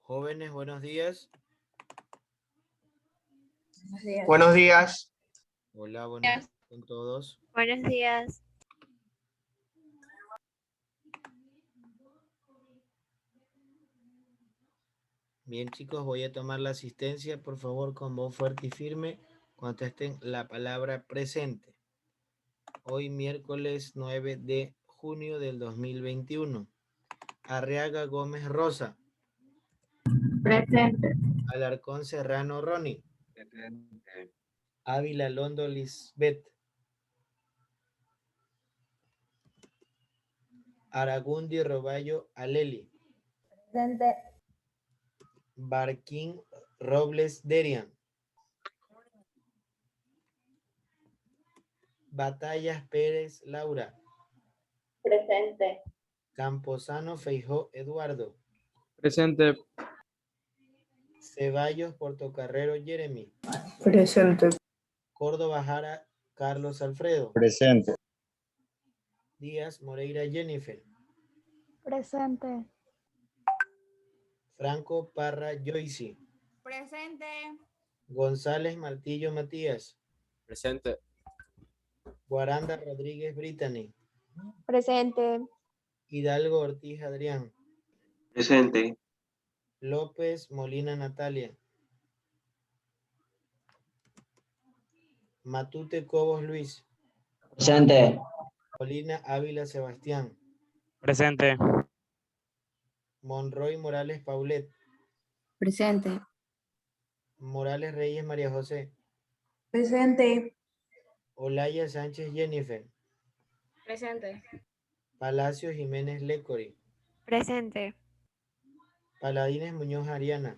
Jóvenes, buenos días. Buenos días. Hola, buenos días con todos. Buenos días. Bien, chicos, voy a tomar la asistencia. Por favor, con voz fuerte y firme, contesten la palabra presente. Hoy, miércoles 9 de junio del 2021. Arriaga Gómez Rosa. Presente. Alarcón Serrano Ronnie. Presente. Ávila Londo Lisbeth. Aragundi Roballo Aleli. Presente. Barquín Robles Derian. Batallas Pérez Laura. Presente. Camposano Feijó Eduardo. Presente. Ceballos Portocarrero Jeremy. Presente. Córdoba Jara Carlos Alfredo. Presente. Díaz Moreira Jennifer. Presente. Franco Parra Joyce. Presente. González Martillo Matías. Presente. Guaranda Rodríguez Brittany. Presente. Hidalgo Ortiz Adrián. Presente. López Molina Natalia. Matute Cobos Luis. Presente. Molina Ávila Sebastián. Presente. Monroy Morales Paulet. Presente. Morales Reyes María José. Presente. Olaya Sánchez Jennifer. Presente. Palacio Jiménez Lecori. Presente. Paladines Muñoz Ariana.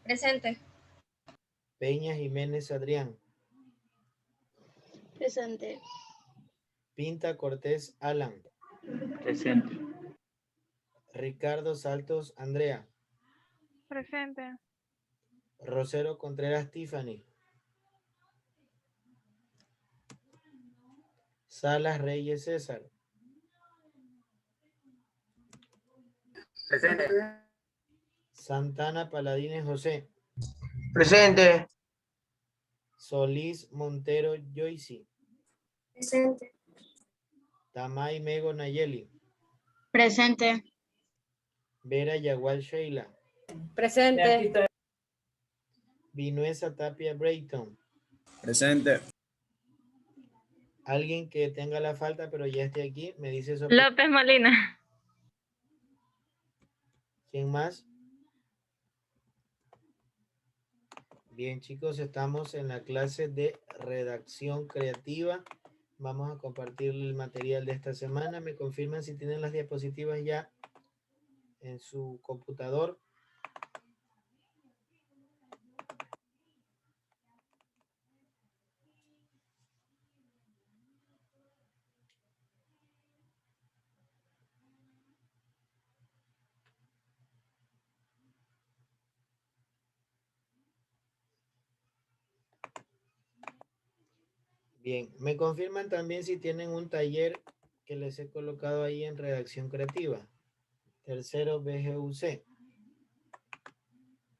Presente. Peña Jiménez Adrián. Presente. Pinta Cortés Alan. Presente. Ricardo Saltos Andrea. Presente. Rosero Contreras Tiffany. Salas Reyes César. Presente. Santana Paladines José. Presente. Solís Montero Joyce. Presente. Tamay Mego Nayeli. Presente. Vera Yagual Sheila. Presente. Vinuesa Tapia Brayton. Presente. Alguien que tenga la falta pero ya esté aquí, me dice eso. López Molina. ¿Quién más? Bien, chicos, estamos en la clase de redacción creativa. Vamos a compartir el material de esta semana. Me confirman si tienen las diapositivas ya en su computador. Bien, me confirman también si tienen un taller que les he colocado ahí en redacción creativa. Tercero BGUC.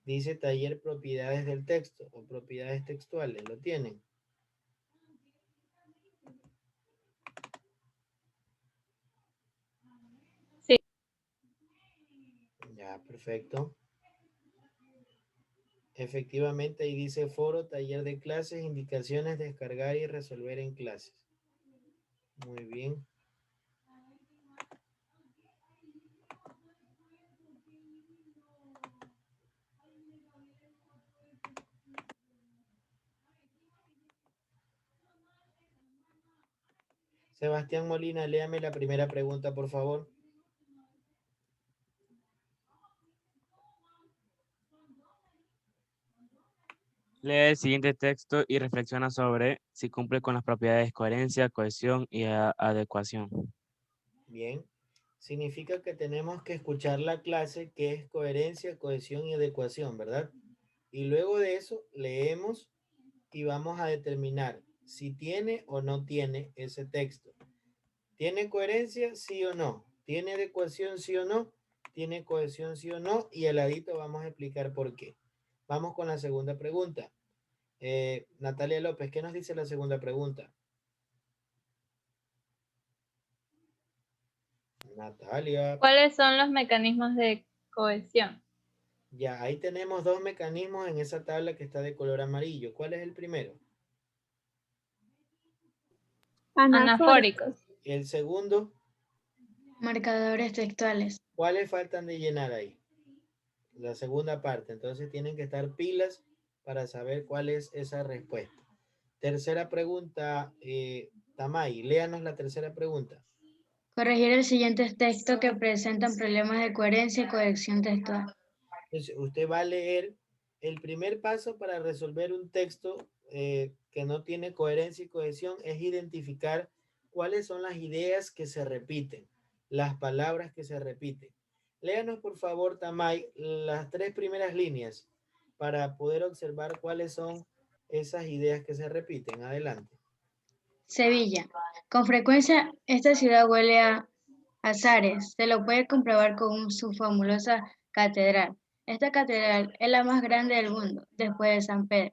Dice taller propiedades del texto o propiedades textuales. ¿Lo tienen? Sí. Ya, perfecto. Efectivamente, ahí dice foro, taller de clases, indicaciones, descargar y resolver en clases. Muy bien. Sebastián Molina, léame la primera pregunta, por favor. Lee el siguiente texto y reflexiona sobre si cumple con las propiedades coherencia, cohesión y adecuación. Bien. Significa que tenemos que escuchar la clase que es coherencia, cohesión y adecuación, ¿verdad? Y luego de eso leemos y vamos a determinar si tiene o no tiene ese texto. ¿Tiene coherencia? Sí o no. ¿Tiene adecuación? Sí o no. ¿Tiene cohesión sí o no? Y al ladito vamos a explicar por qué. Vamos con la segunda pregunta. Natalia López, ¿qué nos dice la segunda pregunta? Natalia. ¿Cuáles son los mecanismos de cohesión? Ya, ahí tenemos dos mecanismos en esa tabla que está de color amarillo. ¿Cuál es el primero? Anafóricos. El segundo. Marcadores textuales. ¿Cuáles faltan de llenar ahí? La segunda parte. Entonces tienen que estar pilas para saber cuál es esa respuesta. Tercera pregunta, Tamay, léanos la tercera pregunta. Corregir el siguiente texto que presentan problemas de coherencia y corrección textual. Entonces, usted va a leer el primer paso para resolver un texto que no tiene coherencia y cohesión es identificar cuáles son las ideas que se repiten, las palabras que se repiten. Léanos, por favor, Tamay, las tres primeras líneas para poder observar cuáles son esas ideas que se repiten. Adelante. Sevilla. Con frecuencia, esta ciudad huele a azares. Se lo puede comprobar con su fabulosa catedral. Esta catedral es la más grande del mundo, después de San Pedro,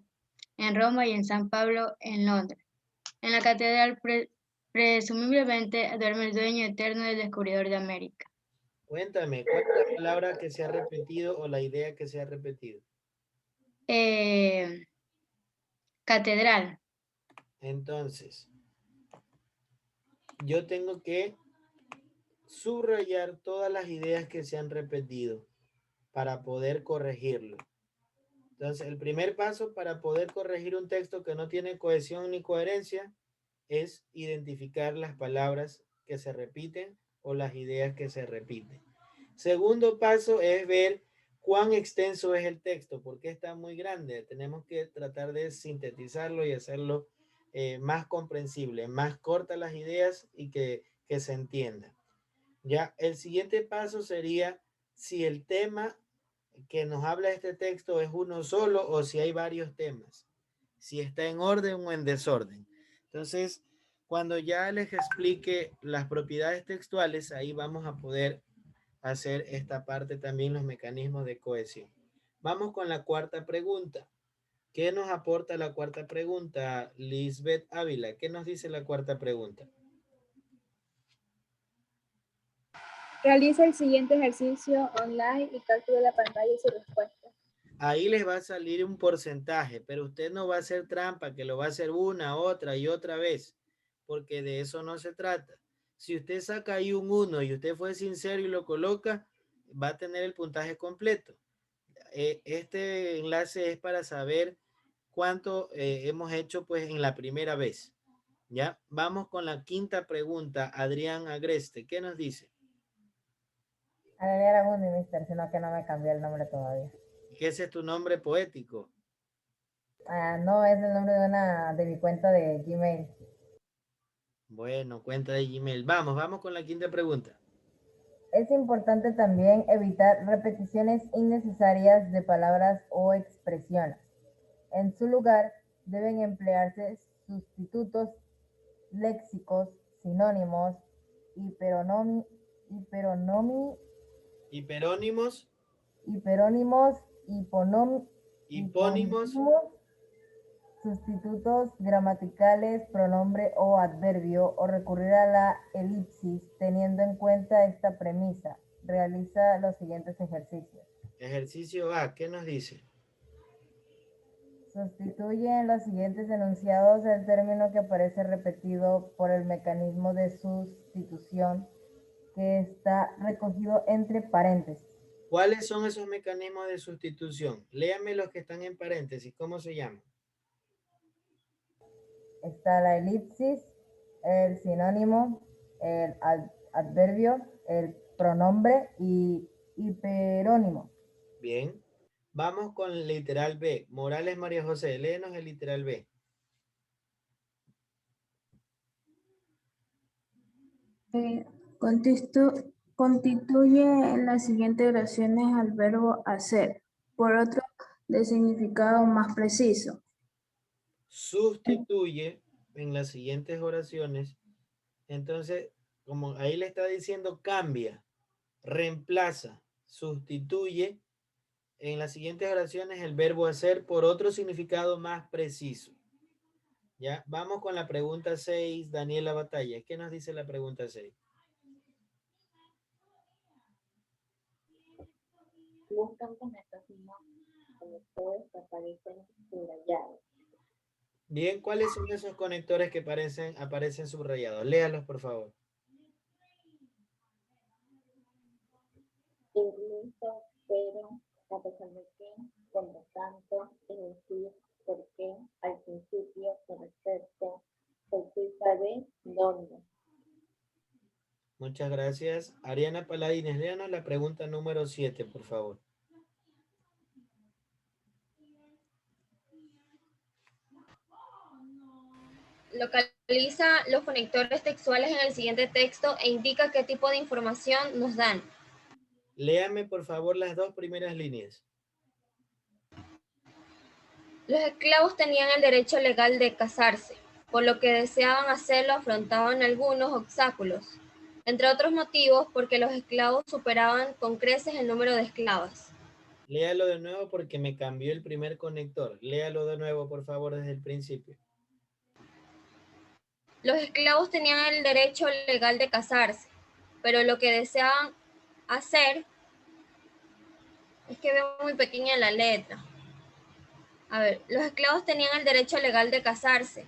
en Roma y en San Pablo, en Londres. En la catedral, presumiblemente, duerme el dueño eterno del descubridor de América. Cuéntame, ¿cuál es la palabra que se ha repetido o la idea que se ha repetido? Catedral. Entonces, yo tengo que subrayar todas las ideas que se han repetido para poder corregirlo. Entonces, el primer paso para poder corregir un texto que no tiene cohesión ni coherencia es identificar las palabras que se repiten o las ideas que se repiten. Segundo paso es ver cuán extenso es el texto, porque está muy grande. Tenemos que tratar de sintetizarlo y hacerlo más comprensible, más cortas las ideas y que se entienda. Ya, el siguiente paso sería si el tema que nos habla este texto es uno solo o si hay varios temas, si está en orden o en desorden. Entonces, cuando ya les explique las propiedades textuales, ahí vamos a poder hacer esta parte también, los mecanismos de cohesión. Vamos con la cuarta pregunta. ¿Qué nos aporta la cuarta pregunta, Lisbeth Ávila? ¿Qué nos dice la cuarta pregunta? Realiza el siguiente ejercicio online y calcule la pantalla y su respuesta. Ahí les va a salir un porcentaje, pero usted no va a hacer trampa, que lo va a hacer una, otra y otra vez, porque de eso no se trata. Si usted saca ahí un 1 y usted fue sincero y lo coloca, va a tener el puntaje completo. Este enlace es para saber cuánto hemos hecho pues en la primera vez. Ya, vamos con la quinta pregunta. Adrián Agreste, ¿qué nos dice? Adelia Aragundi, mister, sino que no me cambió el nombre todavía. ¿Qué ese es tu nombre poético? No, es el nombre de mi cuenta de Gmail. Bueno, cuenta de Gmail. Vamos con la quinta pregunta. Es importante también evitar repeticiones innecesarias de palabras o expresiones. En su lugar, deben emplearse sustitutos léxicos, sinónimos, hiperónimos, hipónimos, sustitutos gramaticales, pronombre o adverbio, o recurrir a la elipsis teniendo en cuenta esta premisa. Realiza los siguientes ejercicios. Ejercicio A, ¿qué nos dice? Sustituye en los siguientes enunciados el término que aparece repetido por el mecanismo de sustitución que está recogido entre paréntesis. ¿Cuáles son esos mecanismos de sustitución? Léame los que están en paréntesis. ¿Cómo se llaman? Está la elipsis, el sinónimo, el adverbio, el pronombre y hiperónimo. Bien. Vamos con el literal B. Morales María José, léenos el literal B. Constituye en las siguientes oraciones al verbo hacer, por otro de significado más preciso. Sustituye en las siguientes oraciones. Entonces, como ahí le está diciendo, cambia, reemplaza. sustituye en las siguientes oraciones el verbo hacer por otro significado más preciso. Ya, vamos con la pregunta 6, Daniela Batalla. ¿Qué nos dice la pregunta 6? Buscan con estos mismos conectores que aparecen subrayados. Bien, ¿cuáles son esos conectores que aparecen subrayados? Léalos, por favor. Incluso, pero, a pesar de que, por lo tanto, es decir, porque, al principio, con respecto, certeza de, dónde. Muchas gracias. Ariana Paladines, léanos la pregunta número 7, por favor. Localiza los conectores textuales en el siguiente texto e indica qué tipo de información nos dan. Léame, por favor, las dos primeras líneas. Los esclavos tenían el derecho legal de casarse, por lo que deseaban hacerlo afrontaban algunos obstáculos, entre otros motivos porque los esclavos superaban con creces el número de esclavas. Léalo de nuevo porque me cambió el primer conector. Léalo de nuevo, por favor, desde el principio. Los esclavos tenían el derecho legal de casarse, pero lo que deseaban hacer es que veo muy pequeña la letra. A ver, los esclavos tenían el derecho legal de casarse,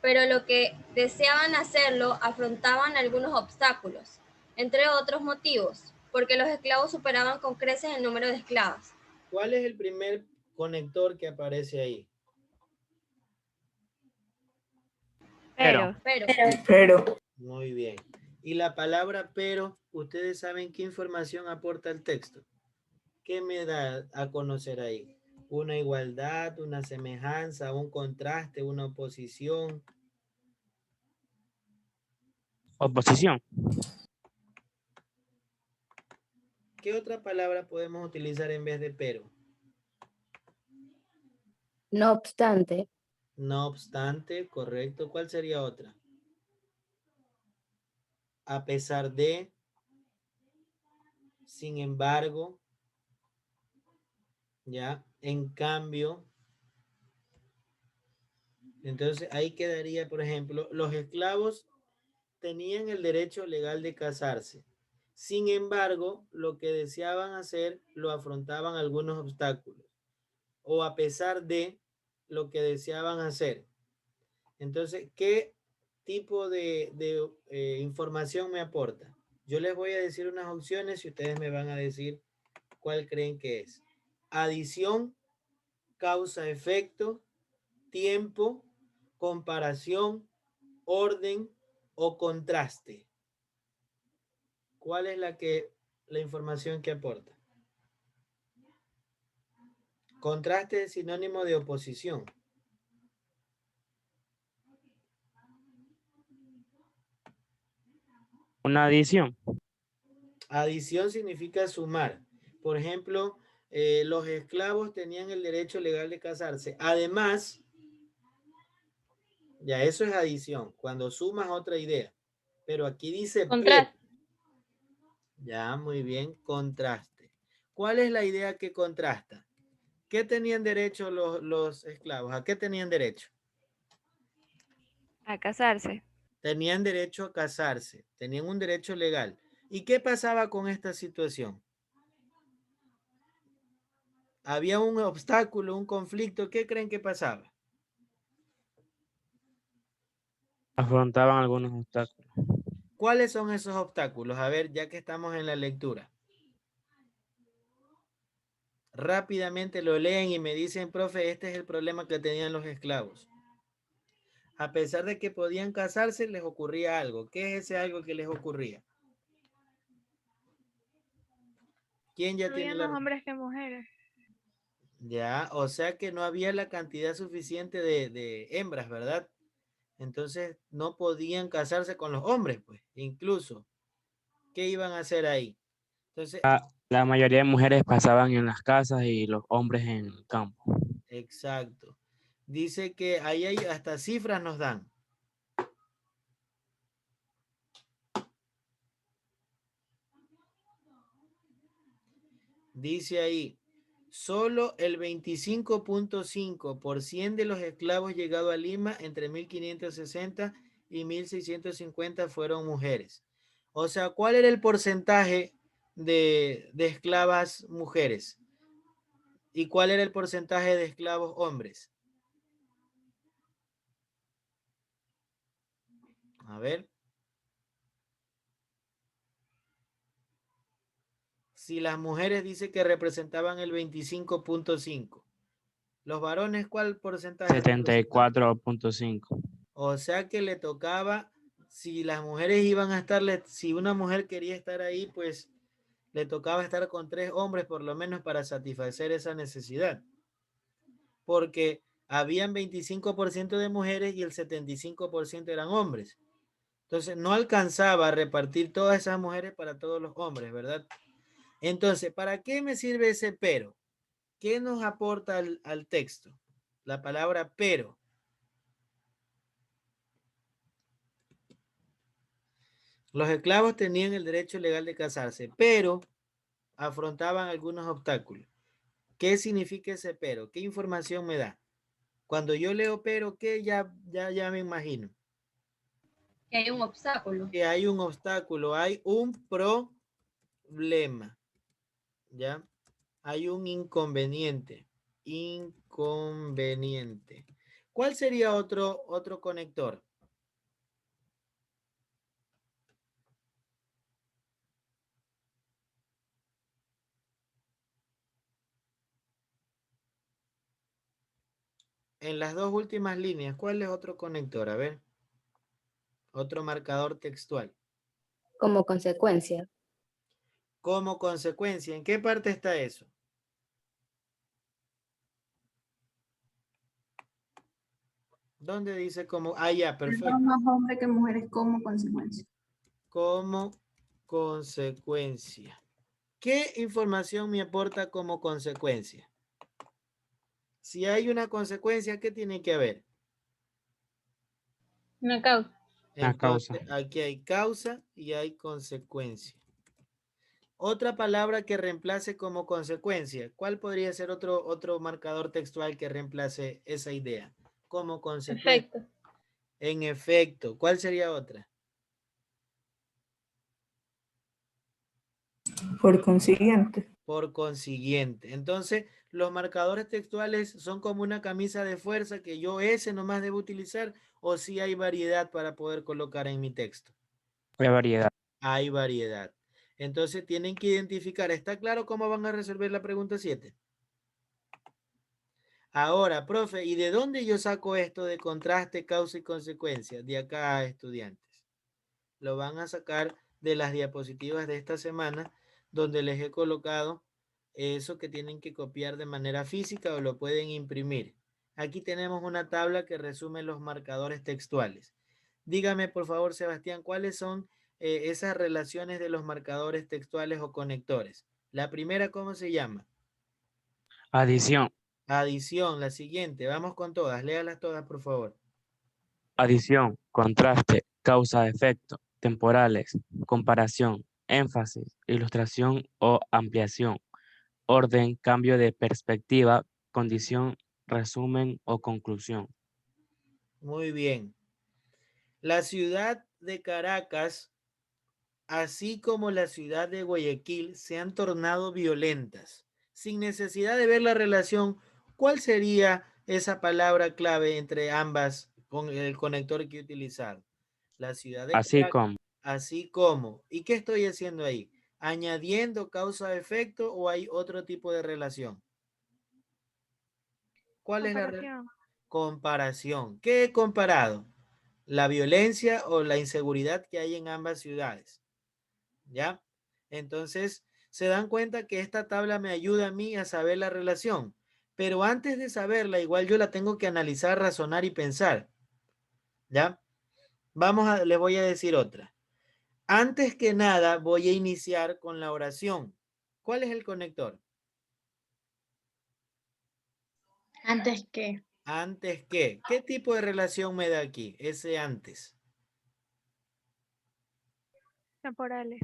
pero lo que deseaban hacerlo afrontaban algunos obstáculos, entre otros motivos, porque los esclavos superaban con creces el número de esclavas. ¿Cuál es el primer conector que aparece ahí? Pero. Muy bien. Y la palabra pero, ¿ustedes saben qué información aporta el texto? ¿Qué me da a conocer ahí? ¿Una igualdad, una semejanza, un contraste, una oposición? Oposición. ¿Qué otra palabra podemos utilizar en vez de pero? No obstante. No obstante, correcto. ¿Cuál sería otra? A pesar de, sin embargo, ya, en cambio. Entonces ahí quedaría, por ejemplo, los esclavos tenían el derecho legal de casarse. Sin embargo, lo que deseaban hacer lo afrontaban algunos obstáculos. O a pesar de lo que deseaban hacer. Entonces, ¿qué tipo de información me aporta? Yo les voy a decir unas opciones y ustedes me van a decir cuál creen que es. Adición, causa-efecto, tiempo, comparación, orden o contraste. ¿Cuál es la información que aporta? Contraste es sinónimo de oposición. Una adición. Adición significa sumar. Por ejemplo, los esclavos tenían el derecho legal de casarse. Además, ya eso es adición, cuando sumas otra idea. Pero aquí dice Contraste. Ya, muy bien, contraste. ¿Cuál es la idea que contrasta? ¿Qué tenían derecho los esclavos? ¿A qué tenían derecho? A casarse. Tenían derecho a casarse, tenían un derecho legal. ¿Y qué pasaba con esta situación? Había un obstáculo, un conflicto. ¿Qué creen que pasaba? Afrontaban algunos obstáculos. ¿Cuáles son esos obstáculos? A ver, ya que estamos en la lectura. Rápidamente lo leen y me dicen, profe, este es el problema que tenían los esclavos. A pesar de que podían casarse, les ocurría algo. ¿Qué es ese algo que les ocurría? ¿Quién ya tiene Había más hombres que mujeres. Ya, o sea que no había la cantidad suficiente de hembras, ¿verdad? Entonces no podían casarse con los hombres, pues, incluso. ¿Qué iban a hacer ahí? Entonces, La mayoría de mujeres pasaban en las casas y los hombres en el campo. exacto. Dice que ahí hay hasta cifras nos dan. Dice ahí, solo el 25.5% de los esclavos llegados a Lima entre 1560 y 1650 fueron mujeres. O sea, ¿cuál era el porcentaje de esclavas mujeres? ¿Y cuál era el porcentaje de esclavos hombres? A ver. Si las mujeres dice que representaban el 25.5. Los varones, ¿cuál porcentaje? 74.5. O sea que le tocaba, si las mujeres iban a estarle, si una mujer quería estar ahí, pues le tocaba estar con 3 hombres por lo menos para satisfacer esa necesidad. Porque habían 25% de mujeres y el 75% eran hombres. Entonces no alcanzaba a repartir todas esas mujeres para todos los hombres, ¿verdad? Entonces, ¿para qué me sirve ese pero? ¿Qué nos aporta al texto? La palabra pero. Los esclavos tenían el derecho legal de casarse, pero afrontaban algunos obstáculos. ¿Qué significa ese pero? ¿Qué información me da? Cuando yo leo pero, ¿qué? Ya me imagino. Que hay un obstáculo. Que hay un obstáculo, hay un problema. ¿Ya? Hay un inconveniente. Inconveniente. ¿Cuál sería otro conector? En las dos últimas líneas, ¿cuál es otro conector? A ver. Otro marcador textual. Como consecuencia. Como consecuencia. ¿En qué parte está eso? ¿Dónde dice como? Ah, ya, perfecto. Más hombres que mujeres como consecuencia. Como consecuencia. ¿Qué información me aporta como consecuencia? Si hay una consecuencia, ¿qué tiene que haber? Una causa. Entonces, aquí hay causa y hay consecuencia. Otra palabra que reemplace como consecuencia. ¿Cuál podría ser otro marcador textual que reemplace esa idea? Como consecuencia. Efecto. En efecto. ¿Cuál sería otra? Por consiguiente. Por consiguiente. Entonces, los marcadores textuales son como una camisa de fuerza que yo ese nomás debo utilizar, o si hay variedad para poder colocar en mi texto. Hay variedad. Hay variedad. Entonces, tienen que identificar. ¿Está claro cómo van a resolver la pregunta 7? Ahora, profe, ¿y de dónde yo saco esto de contraste, causa y consecuencia? De acá, estudiantes. Lo van a sacar de las diapositivas de esta semana, donde les he colocado eso que tienen que copiar de manera física o lo pueden imprimir. Aquí tenemos una tabla que resume los marcadores textuales. Dígame, por favor, Sebastián, ¿cuáles son esas relaciones de los marcadores textuales o conectores? La primera, ¿cómo se llama? Adición. Adición, la siguiente. Vamos con todas. Léalas todas, por favor. Adición, contraste, causa-efecto, temporales, comparación, énfasis, ilustración o ampliación, orden, cambio de perspectiva, condición, resumen o conclusión. Muy bien. La ciudad de Caracas, así como la ciudad de Guayaquil, se han tornado violentas. Sin necesidad de ver la relación, ¿cuál sería esa palabra clave entre ambas con el conector que he utilizado? La ciudad de Así Caracas, como. así como. ¿Y qué estoy haciendo ahí? ¿Añadiendo causa-efecto o hay otro tipo de relación? ¿Cuál es la comparación? ¿Qué he comparado? La violencia o la inseguridad que hay en ambas ciudades. ¿Ya? Entonces, se dan cuenta que esta tabla me ayuda a mí a saber la relación. Pero antes de saberla, igual yo la tengo que analizar, razonar y pensar. ¿Ya? Les voy a decir otra. Antes que nada, voy a iniciar con la oración. ¿Cuál es el conector? Antes que. Antes que. ¿Qué tipo de relación me da aquí? Ese antes. Temporales.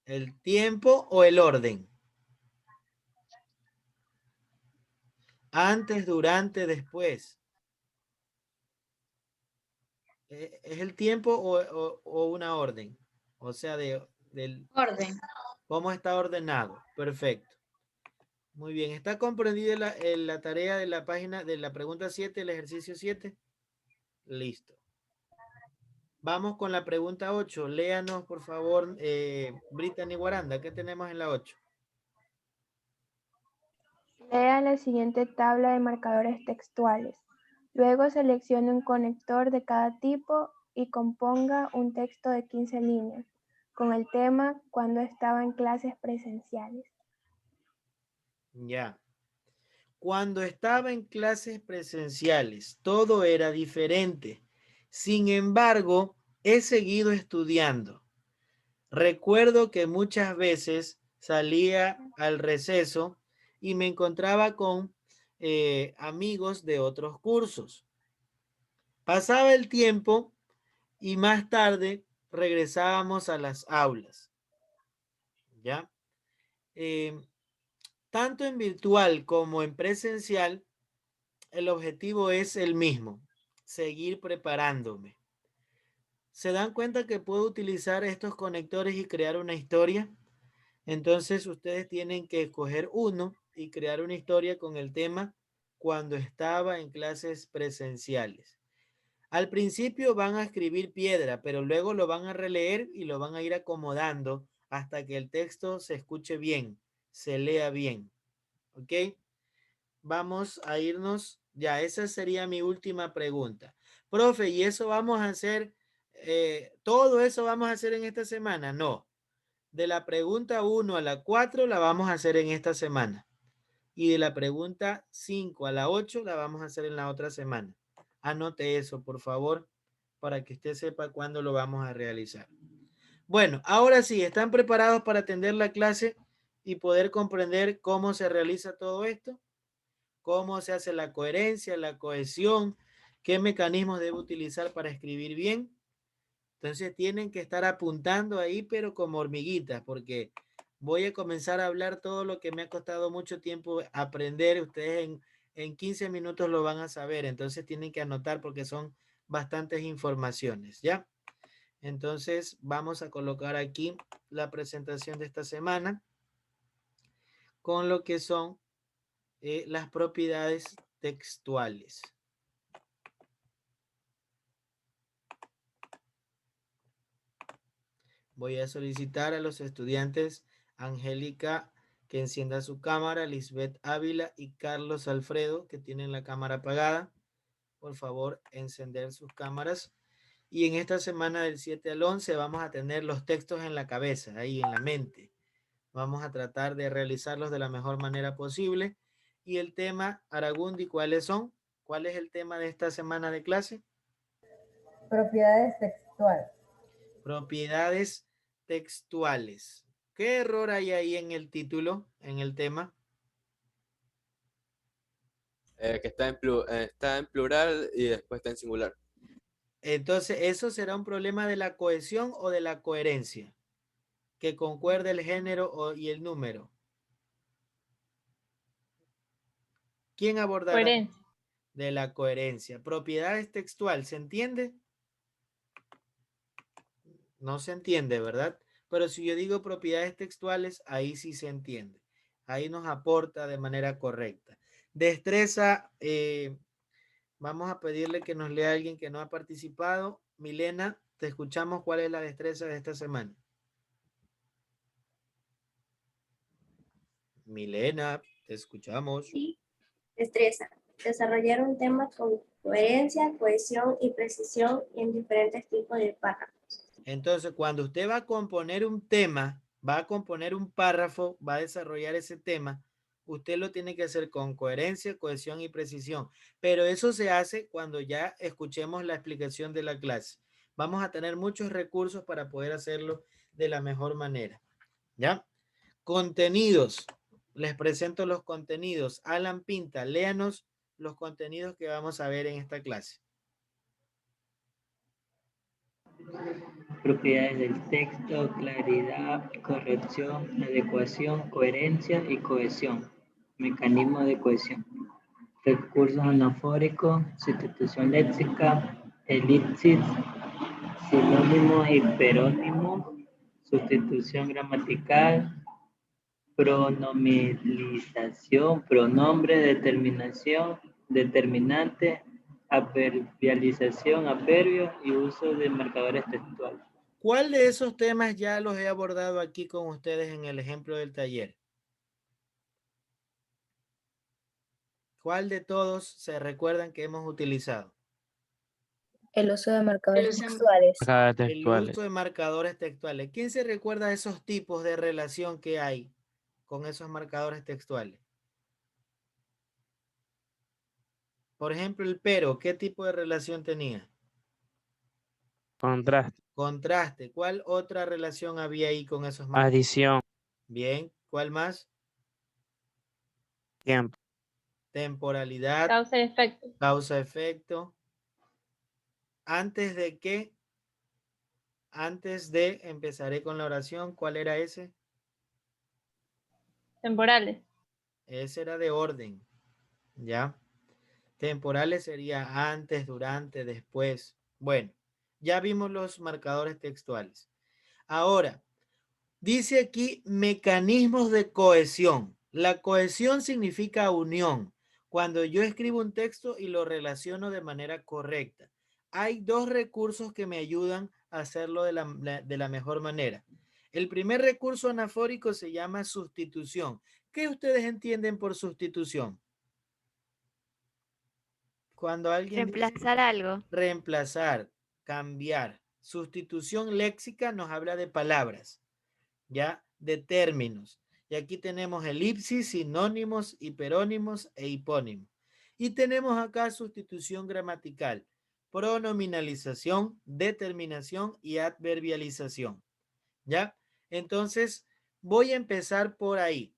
¿El tiempo o el orden? Antes, durante, después. ¿Es el tiempo o una orden? O sea, del Orden. cómo está ordenado. Perfecto. Muy bien. ¿Está comprendida la tarea de la página de la pregunta 7, el ejercicio 7? Listo. Vamos con la pregunta 8. Léanos, por favor, Brittany Guaranda. ¿Qué tenemos en la 8? Lea la siguiente tabla de marcadores textuales. Luego seleccione un conector de cada tipo y componga un texto de 15 líneas con el tema cuando estaba en clases presenciales. Ya. Cuando estaba en clases presenciales, todo era diferente. Sin embargo, he seguido estudiando. Recuerdo que muchas veces salía al receso y me encontraba con amigos de otros cursos. Pasaba el tiempo y más tarde regresábamos a las aulas. ¿Ya? Tanto en virtual como en presencial, el objetivo es el mismo, seguir preparándome. ¿Se dan cuenta que puedo utilizar estos conectores y crear una historia? Entonces ustedes tienen que escoger uno y crear una historia con el tema cuando estaba en clases presenciales. Al principio van a escribir piedra, pero luego lo van a releer y lo van a ir acomodando hasta que el texto se escuche bien, se lea bien. ¿Ok? Vamos a irnos. Ya, esa sería mi última pregunta. Profe, ¿y eso vamos a hacer? ¿Todo eso vamos a hacer en esta semana? No. De la pregunta 1 a la 4 la vamos a hacer en esta semana. Y de la pregunta 5 a la 8 la vamos a hacer en la otra semana. Anote eso, por favor, para que usted sepa cuándo lo vamos a realizar. Bueno, ahora sí, ¿están preparados para atender la clase y poder comprender cómo se realiza todo esto? ¿Cómo se hace la coherencia, la cohesión? ¿Qué mecanismos debe utilizar para escribir bien? Entonces tienen que estar apuntando ahí, pero como hormiguitas, porque voy a comenzar a hablar todo lo que me ha costado mucho tiempo aprender. Ustedes en 15 minutos lo van a saber, entonces tienen que anotar porque son bastantes informaciones, ¿ya? Entonces vamos a colocar aquí la presentación de esta semana con lo que son las propiedades textuales. Voy a solicitar a los estudiantes Angélica que encienda su cámara, Lisbeth Ávila y Carlos Alfredo que tienen la cámara apagada. Por favor, encender sus cámaras. Y en esta semana del 7 al 11 vamos a tener los textos en la cabeza, ahí en la mente. Vamos a tratar de realizarlos de la mejor manera posible. Y el tema, Aragundi, ¿cuáles son? ¿Cuál es el tema de esta semana de clase? Propiedades textuales. Propiedades textuales. ¿Qué error hay ahí en el título, en el tema? Que está en plural y después está en singular. Entonces, ¿eso será un problema de la cohesión o de la coherencia? Que concuerde el género y el número. ¿Quién abordará? Coherencia. De la coherencia. Propiedades textual, ¿se entiende? No se entiende, ¿verdad? Pero si yo digo propiedades textuales, ahí sí se entiende. Ahí nos aporta de manera correcta. Destreza, vamos a pedirle que nos lea alguien que no ha participado. Milena, te escuchamos. ¿Cuál es la destreza de esta semana? Milena, te escuchamos. Sí, destreza. Desarrollar un tema con coherencia, cohesión y precisión en diferentes tipos de párrafos. Entonces, cuando usted va a componer un tema, va a componer un párrafo, va a desarrollar ese tema, usted lo tiene que hacer con coherencia, cohesión y precisión. Pero eso se hace cuando ya escuchemos la explicación de la clase. Vamos a tener muchos recursos para poder hacerlo de la mejor manera. ¿Ya? Contenidos. Les presento los contenidos. Alan Pinta, léanos los contenidos que vamos a ver en esta clase. Propiedades del texto, claridad, corrección, adecuación, coherencia y cohesión. Mecanismo de cohesión. recursos anafóricos, sustitución léxica, elipsis, sinónimos y perónimos, sustitución gramatical, pronominalización, pronombre, determinación, determinante, adverbialización, adverbio y uso de marcadores textuales. ¿Cuál de esos temas ya los he abordado aquí con ustedes en el ejemplo del taller? ¿Cuál de todos se recuerdan que hemos utilizado? El uso de marcadores uso de textuales. Marcadores El textuales. uso de marcadores textuales. ¿Quién se recuerda de esos tipos de relación que hay con esos marcadores textuales? Por ejemplo, el pero, ¿qué tipo de relación tenía? Contraste. Contraste. ¿Cuál otra relación había ahí con esos marcadores? Adición. Bien. ¿Cuál más? Tiempo. Causa Temporalidad. y efecto. Causa-efecto. ¿Antes de qué? Antes de, empezaré con la oración. ¿Cuál era ese? Temporales. Ese era de orden. ¿Ya? Temporales sería antes, durante, después. Bueno, ya vimos los marcadores textuales. Ahora, dice aquí mecanismos de cohesión. La cohesión significa unión. Cuando yo escribo un texto y lo relaciono de manera correcta. Hay dos recursos que me ayudan a hacerlo de la mejor manera. El primer recurso anafórico se llama sustitución. ¿Qué ustedes entienden por sustitución? Cuando alguien dice Reemplazar algo. reemplazar, cambiar. Sustitución léxica nos habla de palabras, ¿ya? De términos. Y aquí tenemos elipsis, sinónimos, hiperónimos e hipónimos. Y tenemos acá sustitución gramatical, pronominalización, determinación y adverbialización, ¿ya? Entonces, voy a empezar por ahí,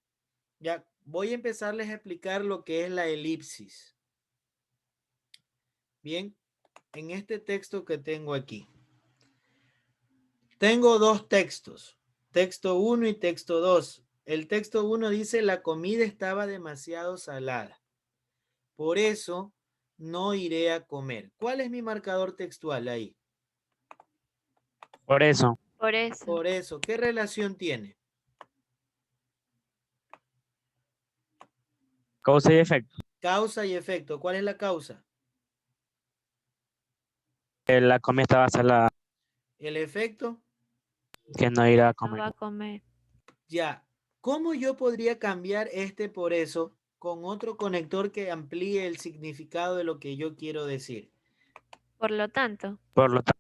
¿ya? Voy a empezarles a explicar lo que es la elipsis. Bien, en este texto que tengo aquí. Tengo dos textos, texto 1 y texto 2. El texto 1 dice, la comida estaba demasiado salada. Por eso no iré a comer. ¿Cuál es mi marcador textual ahí? Por eso. Por eso. Por eso, ¿qué relación tiene? Causa y efecto. Causa y efecto. ¿Cuál es la causa? La comida estaba salada. El efecto. Que no irá a No va comer. a comer. Ya. ¿Cómo yo podría cambiar este por eso con otro conector que amplíe el significado de lo que yo quiero decir? Por lo tanto. Por lo tanto.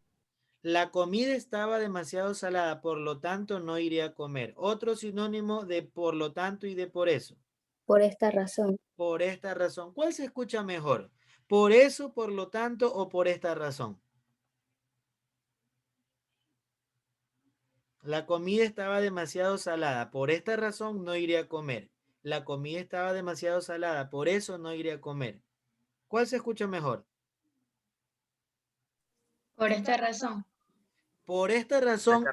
La comida estaba demasiado salada, por lo tanto no iré a comer. Otro sinónimo de por lo tanto y de por eso. Por esta razón. Por esta razón. ¿Cuál se escucha mejor? ¿Por eso, por lo tanto o por esta razón? La comida estaba demasiado salada, por esta razón no iré a comer. La comida estaba demasiado salada, por eso no iré a comer. ¿Cuál se escucha mejor? Por esta razón. Por esta razón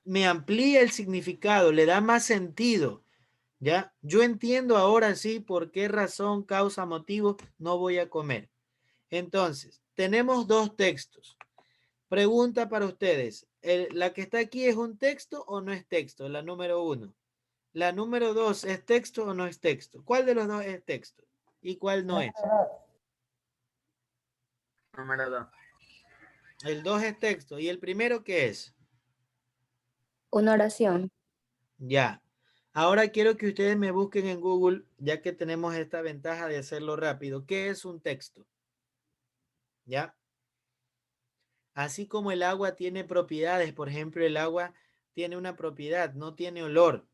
me amplía el significado, le da más sentido. ¿Ya? Yo entiendo ahora sí por qué razón, causa, motivo no voy a comer. Entonces, tenemos dos textos. Pregunta para ustedes. ¿La que está aquí es un texto o no es texto? La número 1. La número 2, ¿es texto o no es texto? ¿Cuál de los dos es texto? ¿Y cuál no es? Número 2. El 2 es texto. ¿Y el primero qué es? Una oración. Ya. Ahora quiero que ustedes me busquen en Google, ya que tenemos esta ventaja de hacerlo rápido. ¿Qué es un texto? ¿Ya? Así como el agua tiene propiedades, por ejemplo, el agua tiene una propiedad, no tiene olor.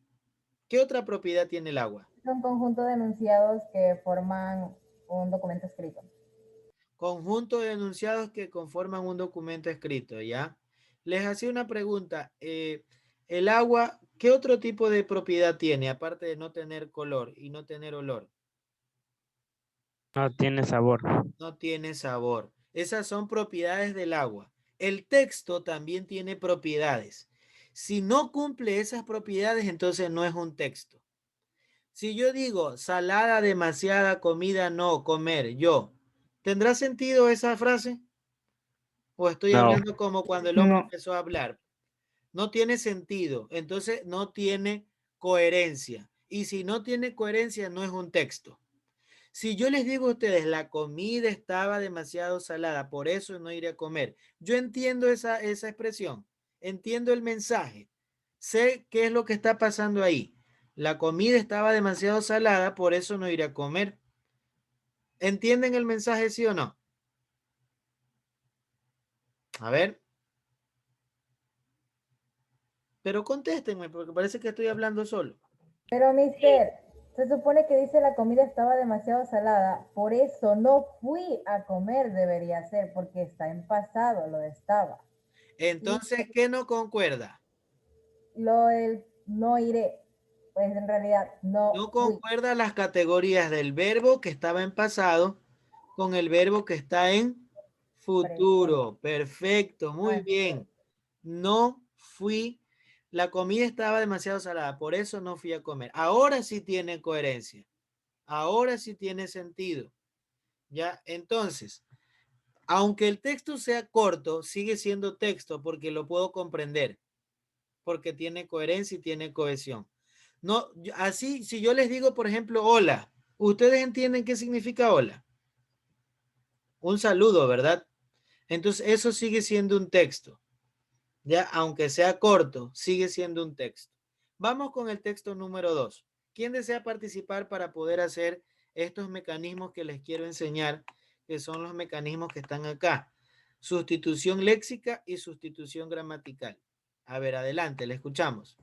¿Qué otra propiedad tiene el agua? Es un conjunto de enunciados que forman un documento escrito. Conjunto de enunciados que conforman un documento escrito, ¿ya? Les hacía una pregunta. El agua, ¿qué otro tipo de propiedad tiene, aparte de no tener color y no tener olor? No tiene sabor. No tiene sabor. Esas son propiedades del agua. El texto también tiene propiedades. Si no cumple esas propiedades, entonces no es un texto. Si yo digo salada, demasiada, comida, no, comer, yo, ¿tendrá sentido esa frase? ¿O estoy No. hablando como cuando el hombre No. empezó a hablar? No tiene sentido, entonces no tiene coherencia. Y si no tiene coherencia, no es un texto. Si yo les digo a ustedes, la comida estaba demasiado salada, por eso no iré a comer. Yo entiendo esa expresión, entiendo el mensaje, sé qué es lo que está pasando ahí. La comida estaba demasiado salada, por eso no iré a comer. ¿Entienden el mensaje, sí o no? A ver. Pero contéstenme, porque parece que estoy hablando solo. Pero, mister, se supone que dice la comida estaba demasiado salada, por eso no fui a comer, debería ser, porque está en pasado, lo estaba. Entonces, ¿qué no concuerda? Lo del no iré, pues en realidad no No fui. concuerda las categorías del verbo que estaba en pasado con el verbo que está en futuro. Perfecto, muy bien. No fui, la comida estaba demasiado salada, por eso no fui a comer. Ahora sí tiene coherencia. Ahora sí tiene sentido. Ya, entonces, aunque el texto sea corto, sigue siendo texto porque lo puedo comprender, porque tiene coherencia y tiene cohesión. No, así, si yo les digo, por ejemplo, hola, ¿ustedes entienden qué significa hola? Un saludo, ¿verdad? Entonces, eso sigue siendo un texto. Ya, aunque sea corto, sigue siendo un texto. Vamos con el texto número 2. ¿Quién desea participar para poder hacer estos mecanismos que les quiero enseñar, que son los mecanismos que están acá? Sustitución léxica y sustitución gramatical. A ver, adelante, le escuchamos.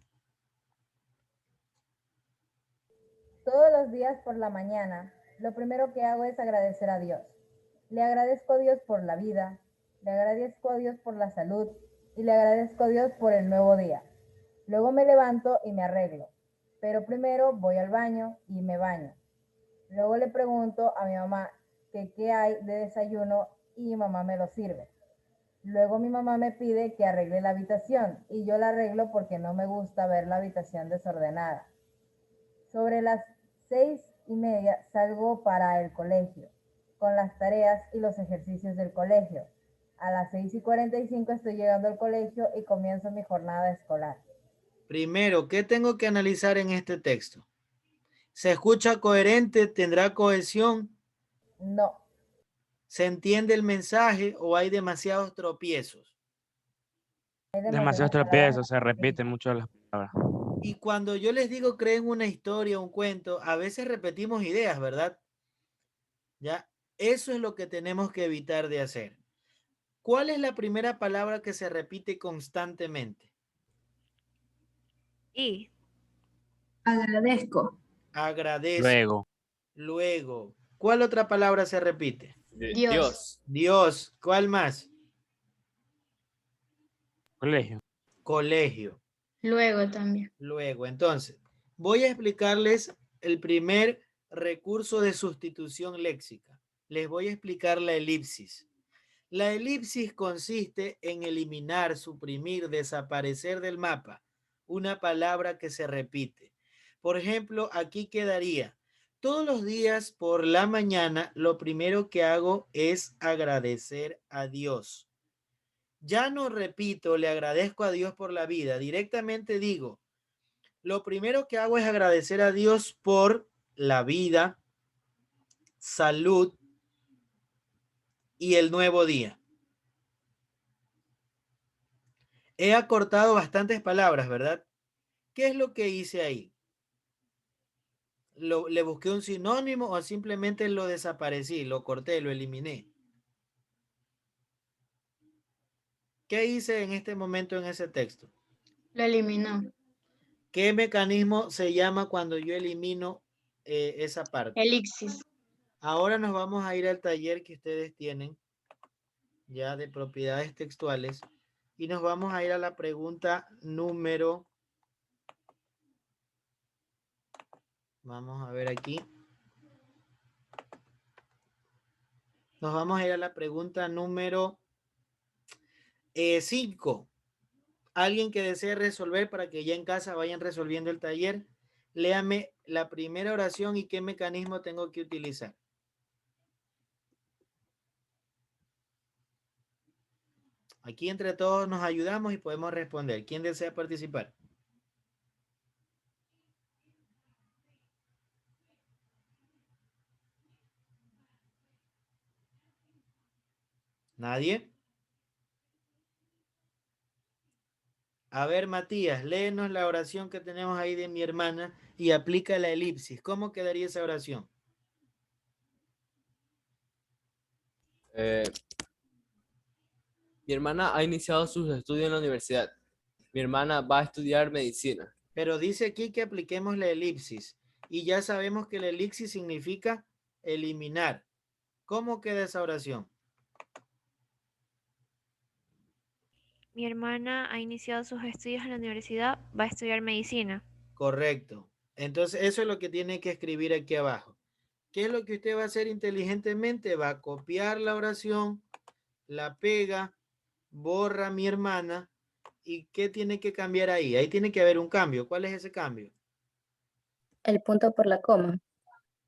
Todos los días por la mañana, lo primero que hago es agradecer a Dios. Le agradezco a Dios por la vida, le agradezco a Dios por la salud y le agradezco a Dios por el nuevo día. Luego me levanto y me arreglo, pero primero voy al baño y me baño. Luego le pregunto a mi mamá que qué hay de desayuno y mi mamá me lo sirve. Luego mi mamá me pide que arregle la habitación y yo la arreglo porque no me gusta ver la habitación desordenada. Sobre las 6:30 salgo para el colegio, con las tareas y los ejercicios del colegio. A las 6:45 estoy llegando al colegio y comienzo mi jornada escolar. Primero, ¿qué tengo que analizar en este texto? ¿Se escucha coherente? ¿Tendrá cohesión? No. ¿Se entiende el mensaje o hay demasiados tropiezos? Demasiados tropiezos, se repiten mucho las palabras. Y cuando yo les digo creen una historia, un cuento, a veces repetimos ideas, ¿verdad? Ya, eso es lo que tenemos que evitar de hacer. ¿Cuál es la primera palabra que se repite constantemente? Y. Agradezco. Agradezco. Luego. ¿Cuál otra palabra se repite? Dios. Dios. ¿Cuál más? Colegio. Colegio. Luego también. Luego, entonces, voy a explicarles el primer recurso de sustitución léxica. Les voy a explicar la elipsis. La elipsis consiste en eliminar, suprimir, desaparecer del mapa una palabra que se repite. Por ejemplo, aquí quedaría, todos los días por la mañana, lo primero que hago es agradecer a Dios. Ya no repito, le agradezco a Dios por la vida. Directamente digo, lo primero que hago es agradecer a Dios por la vida, salud y el nuevo día. He acortado bastantes palabras, ¿verdad? ¿Qué es lo que hice ahí? ¿Le busqué un sinónimo o simplemente lo desaparecí, lo corté, lo eliminé? ¿Qué hice en este momento en ese texto? Lo eliminó. ¿Qué mecanismo se llama cuando yo elimino esa parte? Elipsis. Ahora nos vamos a ir al taller que ustedes tienen ya de propiedades textuales y nos vamos a ir a la pregunta número, vamos a ver aquí, nos vamos a ir a la pregunta número 5. Alguien que desee resolver para que ya en casa vayan resolviendo el taller. Léame la primera oración y qué mecanismo tengo que utilizar. Aquí entre todos nos ayudamos y podemos responder. ¿Quién desea participar? ¿Nadie? A ver, Matías, léenos la oración que tenemos ahí de mi hermana y aplica la elipsis. ¿Cómo quedaría esa oración? Mi hermana ha iniciado sus estudios en la universidad. Mi hermana va a estudiar medicina. Pero dice aquí que apliquemos la elipsis y ya sabemos que la elipsis significa eliminar. ¿Cómo queda esa oración? Mi hermana ha iniciado sus estudios en la universidad, va a estudiar medicina. Correcto. Entonces, eso es lo que tiene que escribir aquí abajo. ¿Qué es lo que usted va a hacer inteligentemente? Va a copiar la oración, la pega, borra mi hermana. ¿Y qué tiene que cambiar ahí? Ahí tiene que haber un cambio. ¿Cuál es ese cambio? El punto por la coma.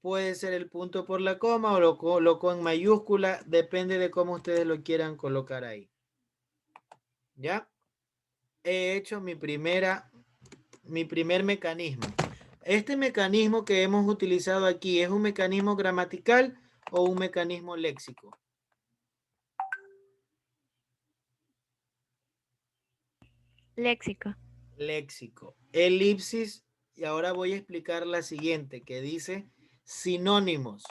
Puede ser el punto por la coma o lo coloco en mayúscula. Depende de cómo ustedes lo quieran colocar ahí. ¿Ya? He hecho mi primer mecanismo. Este mecanismo que hemos utilizado aquí, ¿es un mecanismo gramatical o un mecanismo léxico? Léxico. Léxico. Elipsis. Y ahora voy a explicar la siguiente que dice sinónimos.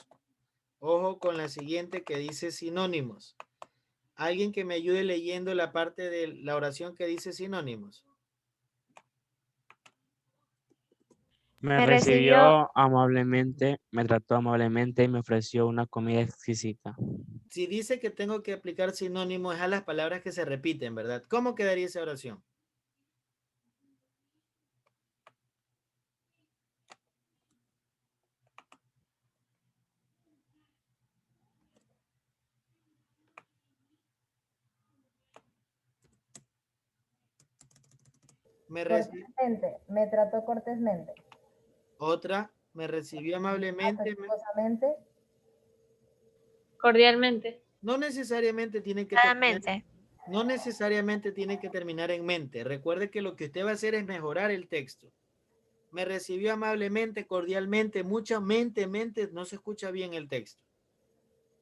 Ojo con la siguiente que dice sinónimos. ¿Alguien que me ayude leyendo la parte de la oración que dice sinónimos? Me recibió amablemente, me trató amablemente y me ofreció una comida exquisita. Si dice que tengo que aplicar sinónimos es a las palabras que se repiten, ¿verdad? ¿Cómo quedaría esa oración? Cortésmente, me trató cortésmente. Otra, me recibió amablemente. Afectuosamente. Cordialmente. No necesariamente tiene que no necesariamente tiene que terminar en mente. Recuerde que lo que usted va a hacer es mejorar el texto. Me recibió amablemente, cordialmente, mucha mente, no se escucha bien el texto.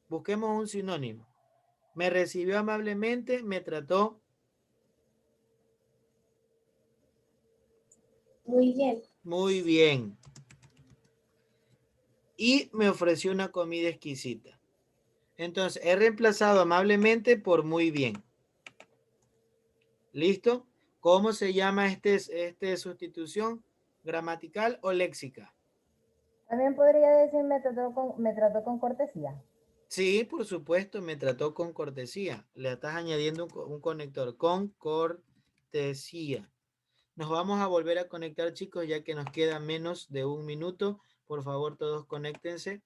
Busquemos un sinónimo. Me recibió amablemente, me trató. Muy bien. Muy bien. Y me ofreció una comida exquisita. Entonces, he reemplazado amablemente por muy bien. ¿Listo? ¿Cómo se llama este sustitución? ¿Gramatical o léxica? También podría decir me trató con cortesía. Sí, por supuesto, me trató con cortesía. Le estás añadiendo un conector, con cortesía. Nos vamos a volver a conectar, chicos, ya que nos queda menos de un minuto. Por favor, todos conéctense.